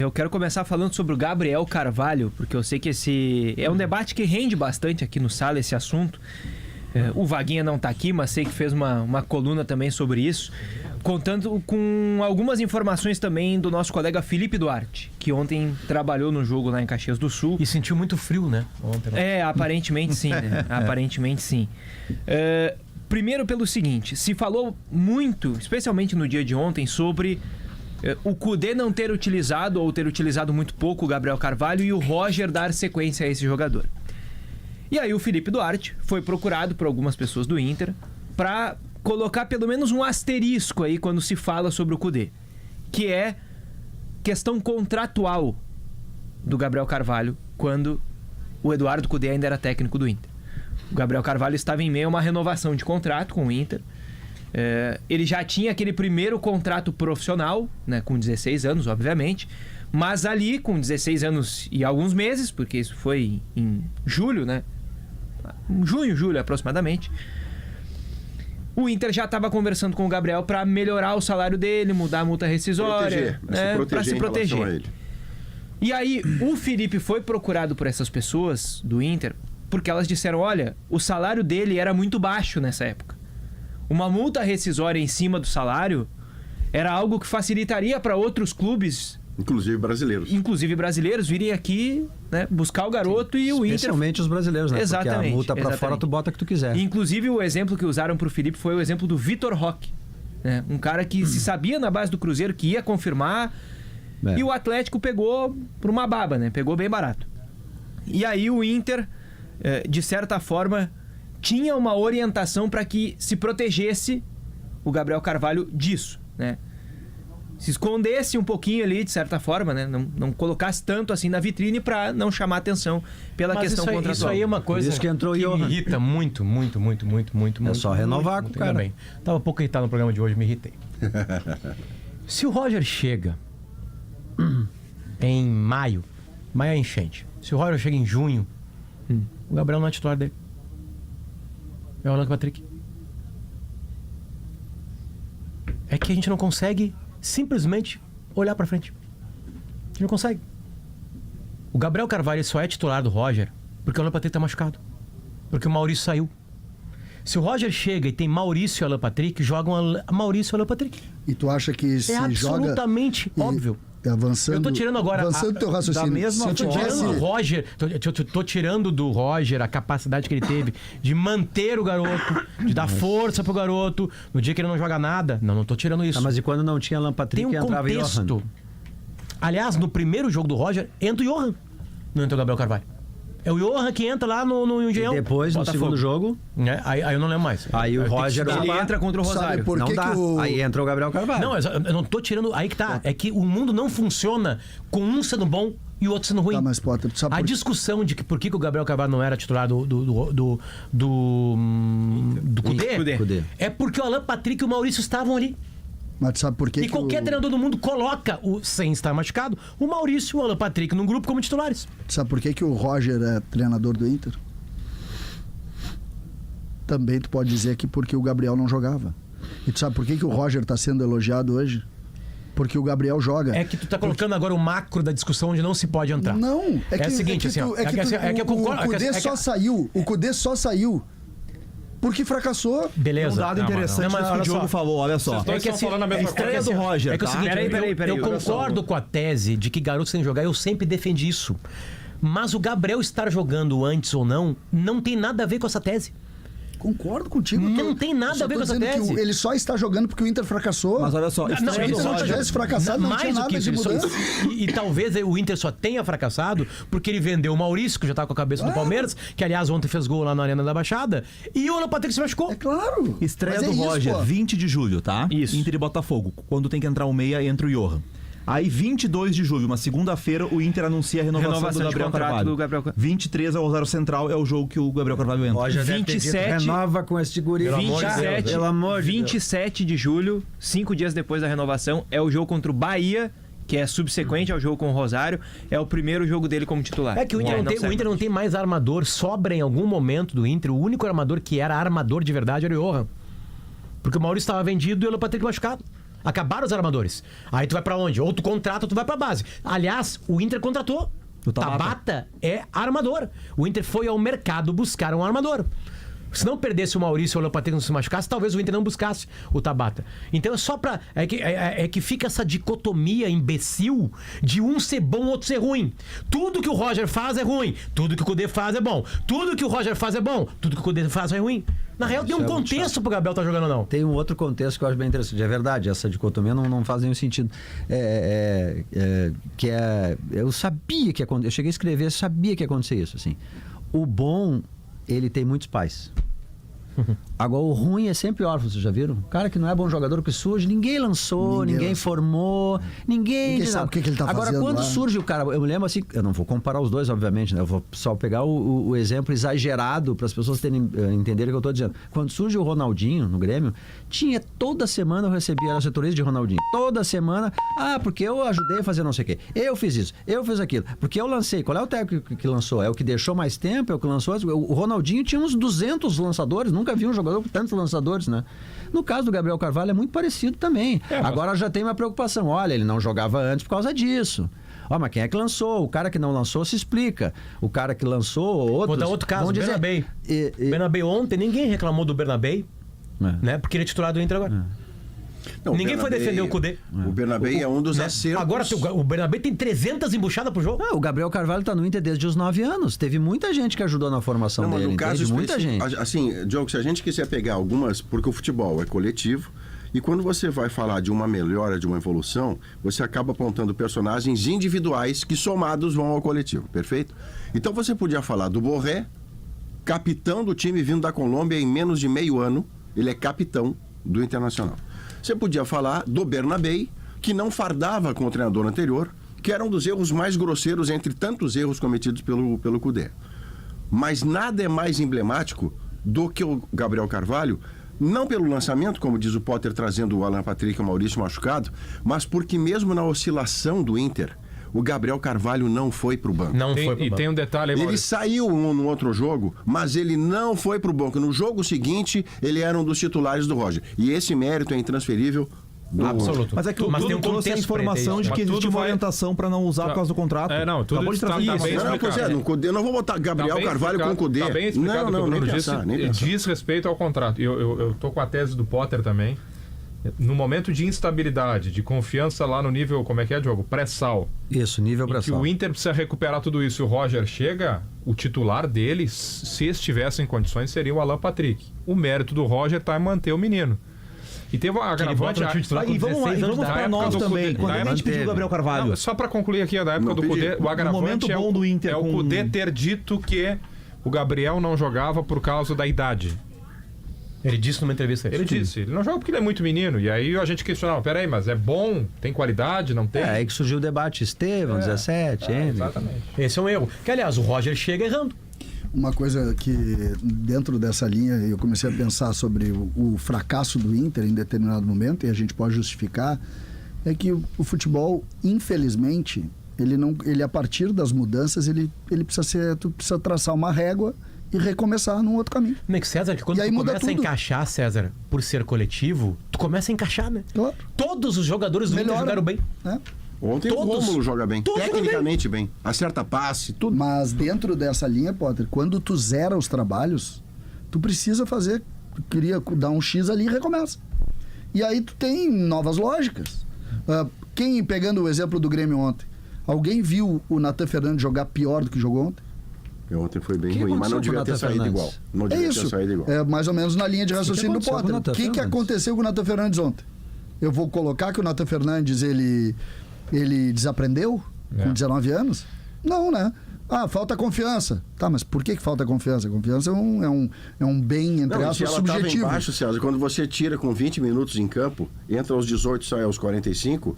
Eu quero começar falando sobre o Gabriel Carvalho, porque eu sei que esse é um debate que rende bastante aqui no Sala, esse assunto. O Vaguinha não tá aqui, mas sei que fez uma coluna também sobre isso, contando com algumas informações também do nosso colega Felipe Duarte, que ontem trabalhou no jogo lá em Caxias do Sul. E sentiu muito frio, né? Ontem, né? Aparentemente sim, né? Aparentemente sim. Primeiro pelo seguinte, se falou muito, especialmente no dia de ontem, sobre o Kudê não ter utilizado ou ter utilizado muito pouco o Gabriel Carvalho e o Roger dar sequência a esse jogador. E aí o Felipe Duarte foi procurado por algumas pessoas do Inter para colocar pelo menos um asterisco aí quando se fala sobre o Kudê, que é questão contratual do Gabriel Carvalho quando o Eduardo Kudê ainda era técnico do Inter. O Gabriel Carvalho estava em meio a uma renovação de contrato com o Inter. Ele já tinha aquele primeiro contrato profissional, né, com 16 anos, obviamente, mas ali com 16 anos e alguns meses, porque isso foi em julho, né? Junho, julho aproximadamente. O Inter já estava conversando com o Gabriel para melhorar o salário dele, mudar a multa rescisória, para se proteger. E aí o Felipe foi procurado por essas pessoas do Inter porque elas disseram, olha, o salário dele era muito baixo nessa época. Uma multa rescisória em cima do salário era algo que facilitaria para outros clubes, inclusive brasileiros, virem aqui, né, buscar o garoto. Sim, e o Inter... Especialmente os brasileiros, né? Exatamente. Porque a multa para fora tu bota o que tu quiser. Inclusive o exemplo que usaram pro Felipe foi o exemplo do Vitor Roque, né? Um cara que se sabia na base do Cruzeiro que ia confirmar, e o Atlético pegou por uma baba, né? Pegou bem barato. E aí o Inter, de certa forma, tinha uma orientação para que se protegesse o Gabriel Carvalho disso, né? Se escondesse um pouquinho ali, de certa forma, né? Não colocasse tanto assim na vitrine para não chamar atenção pela questão contratual. Isso aí é uma coisa que entrou que me irrita muito. É só renovar com o cara. Bem. Tava um pouco irritado no programa de hoje, me irritei. Se o Roger chega em maio é enchente. Se o Roger chega em junho, o Gabriel não é titular dele. É o Alan Patrick. É que a gente não consegue simplesmente olhar pra frente. A gente não consegue. O Gabriel Carvalho só é titular do Roger porque o Alan Patrick tá machucado. Porque o Maurício saiu. Se o Roger chega e tem Maurício e Alan Patrick, jogam Maurício e Alan Patrick. E tu acha que se joga... É absolutamente óbvio. Avançando, eu tô tirando agora teu raciocínio. Tô tirando do Roger a capacidade que ele teve de manter o garoto, de dar força pro garoto no dia que ele não joga nada. Não tô tirando isso. Mas e quando não tinha Alan Patrick, tem um entrava contexto. Johan? Aliás, no primeiro jogo do Roger, entra o Johan. Não entra o Gabriel Carvalho. É o Johan que entra lá no Engenhão. E depois, no segundo jogo... Aí eu não lembro mais. Aí o Roger... Ele entra contra o Rosário. Por que Aí entra o Gabriel Carvalho. Não, eu não tô tirando... Aí que tá. É que o mundo não funciona com um sendo bom e o outro sendo ruim. Tá, mas, Potter, sabe a discussão de que por que o Gabriel Carvalho não era titular do Kudê é porque o Alan Patrick e o Maurício estavam ali. Mas sabe por que qualquer treinador do mundo coloca, sem estar machucado, o Maurício e o Alan Patrick num grupo como titulares. Sabe por que o Roger é treinador do Inter? Também tu pode dizer que porque o Gabriel não jogava. E tu sabe por que o Roger está sendo elogiado hoje? Porque o Gabriel joga. É que tu tá colocando agora o macro da discussão onde não se pode entrar. Não, é o seguinte, o Kudê só saiu porque fracassou. Beleza. Um dado interessante que o Diogo falou, olha só. É que assim, a estreia do Roger. É que é o seguinte, eu concordo com a tese de que garotos têm que jogar, eu sempre defendi isso. Mas o Gabriel estar jogando antes ou não tem nada a ver com essa tese. Concordo contigo. Não tem nada a ver com essa tese. Que ele só está jogando porque o Inter fracassou. Mas olha só, se o Inter não tivesse fracassado, não tinha nada de mudança. E talvez o Inter só tenha fracassado porque ele vendeu o Maurício, que já tá com a cabeça do Palmeiras, que aliás ontem fez gol lá na Arena da Baixada, e o Alan Patrick se machucou. É claro. Estreia do Roger, 20 de julho, tá? Isso. Inter e Botafogo. Quando tem que entrar o meia, entra o Johan. Aí, 22 de julho, uma segunda-feira, o Inter anuncia a renovação do Gabriel Carvalho. 23 ao Rosário Central é o jogo que o Gabriel Carvalho entra. Roger 27, renova com esse guri. 27 de julho, 5 dias depois da renovação, é o jogo contra o Bahia, que é subsequente ao jogo com o Rosário. É o primeiro jogo dele como titular. É que o Inter não tem mais armador. Sobra em algum momento do Inter. O único armador que era armador de verdade era o Johan. Porque o Maurício estava vendido e o Alan Patrick machucado. Acabaram os armadores. Aí tu vai pra onde? Ou tu contrata ou tu vai pra base. Aliás, o Inter contratou. O Tabata é armador. O Inter foi ao mercado buscar um armador. Se não perdesse o Maurício ou o Alan Patrick não se machucasse, talvez o Inter não buscasse o Tabata. Então é só pra... É que fica essa dicotomia imbecil de um ser bom, outro ser ruim. Tudo que o Roger faz é ruim. Tudo que o Kudê faz é bom. Tudo que o Roger faz é bom. Tudo que o Kudê faz é ruin. Na real, tem um contexto pro Gabriel tá jogando ou não. Tem um outro contexto que eu acho bem interessante. É verdade, essa dicotomia não faz nenhum sentido. Eu sabia que ia acontecer. Eu cheguei a escrever, eu sabia que ia acontecer isso. Assim. O bom, ele tem muitos pais. Agora, o ruim é sempre órfão, vocês já viram? O cara que não é bom jogador, que surge, ninguém lançou, ninguém formou, ninguém sabe o que ele tá Agora, fazendo quando lá. surge o cara, eu me lembro assim, eu não vou comparar os dois, obviamente, né? Eu vou só pegar o exemplo exagerado para as pessoas entenderem o que eu tô dizendo. Quando surge o Ronaldinho no Grêmio, toda semana eu recebia assessoria de Ronaldinho. Toda semana, porque eu ajudei a fazer não sei o quê. Eu fiz isso, eu fiz aquilo. Porque eu lancei. Qual é o técnico que lançou? É o que deixou mais tempo? É o que lançou? O Ronaldinho tinha uns 200 lançadores, nunca vi um jogador com tantos lançadores, né? No caso do Gabriel Carvalho é muito parecido também. Agora já tem uma preocupação. Olha, ele não jogava antes por causa disso. Mas quem é que lançou? O cara que não lançou se explica. O cara que lançou, outros... Vou dar outro caso, Bernabé. Bernabé ontem, ninguém reclamou do Bernabé, né? Porque ele é titular do Inter agora. Não, ninguém foi defender o Kudê. O Bernabé é um dos acertos. Agora o Bernabé tem 300 embuchadas pro jogo. O Gabriel Carvalho tá no Inter desde os 9 anos. Teve muita gente que ajudou na formação dele. No caso muita gente. Assim, Diogo, se a gente quiser pegar algumas... Porque o futebol é coletivo. E quando você vai falar de uma melhora, de uma evolução, você acaba apontando personagens individuais que somados vão ao coletivo, perfeito? Então você podia falar do Borré, capitão do time vindo da Colômbia em menos de meio ano. Ele é capitão do Internacional. Você podia falar do Bernabé, que não fardava com o treinador anterior, que era um dos erros mais grosseiros entre tantos erros cometidos pelo Kudê. Mas nada é mais emblemático do que o Gabriel Carvalho, não pelo lançamento, como diz o Potter, trazendo o Alan Patrick e o Maurício machucado, mas porque mesmo na oscilação do Inter, o Gabriel Carvalho não foi pro banco. E tem um detalhe aí, ele saiu no outro jogo, mas ele não foi pro banco. No jogo seguinte, ele era um dos titulares do Roger. E esse mérito é intransferível. Absoluto. Mas é que mas tem um trouxe a informação de que existe uma orientação para não usar por causa do contrato. Tudo está bem explicado. Eu não vou botar Gabriel Carvalho com o Kudê. Está bem explicado não, nem pensar. Diz respeito ao contrato. Eu tô com a tese do Potter também. No momento de instabilidade, de confiança lá no nível, como é que é, Diogo? Pré-sal. Isso, nível pré-sal. Que o Inter precisa recuperar tudo isso. E o Roger chega, o titular dele, se estivesse em condições, seria o Alan Patrick. O mérito do Roger está em manter o menino. E teve uma agravante... E vamos para nós também. Quando a gente pediu o Gabriel Carvalho... Só para concluir aqui, da época do Kudê, o agravante é o Kudê ter dito que o Gabriel não jogava por causa da idade. Ele disse numa entrevista isso. Ele disse, ele não joga porque ele é muito menino. E aí a gente questionava, peraí, mas é bom? Tem qualidade? Não tem? Aí que surgiu o debate, Estevão, 17, exatamente. Esse é um erro. Que, aliás, o Roger chega errando. Uma coisa que, dentro dessa linha, eu comecei a pensar sobre o fracasso do Inter em determinado momento, e a gente pode justificar, é que o futebol, infelizmente, ele a partir das mudanças, ele tu precisa traçar uma régua e recomeçar num outro caminho. Como é que, César, que quando tu começa a encaixar, César, por ser coletivo, tu começa a encaixar, né? Claro. Todos os jogadores do Inter jogaram bem. Ontem o Rômulo joga bem, tecnicamente bem, acerta passe, tudo. Mas dentro dessa linha, Potter, quando tu zera os trabalhos, tu precisa fazer, tu queria dar um X ali e recomeça. E aí tu tem novas lógicas. Pegando o exemplo do Grêmio ontem, alguém viu o Nathan Fernandes jogar pior do que jogou ontem? Ontem foi bem ruim, mas não devia ter saído igual. Não devia ter saído igual. É mais ou menos na linha de raciocínio do Potter. O que aconteceu com o Nathan Fernandes ontem? Eu vou colocar que o Nathan Fernandes, ele desaprendeu com 19 anos? Não, né? Falta confiança. Tá, mas por que falta confiança? Confiança é um bem, entre aspas, subjetivo. Estava embaixo, César. Quando você tira com 20 minutos em campo, entra aos 18 e sai aos 45,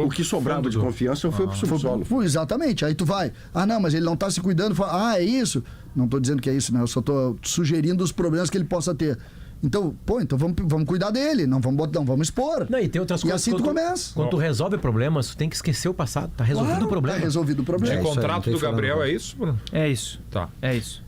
o que sobrava de confiança foi pro subsolo. Exatamente. Aí tu vai. Não, mas ele não tá se cuidando. É isso? Não tô dizendo que é isso, né? Eu só tô sugerindo os problemas que ele possa ter. Então, vamos cuidar dele, não vamos expor. Não, e tem outras coisas. E assim tu começa. Quando tu resolve problemas, tu tem que esquecer o passado. Tá resolvido o problema. Tá resolvido o problema. O contrato do Gabriel é isso, Bruno? É isso. Tá. É isso.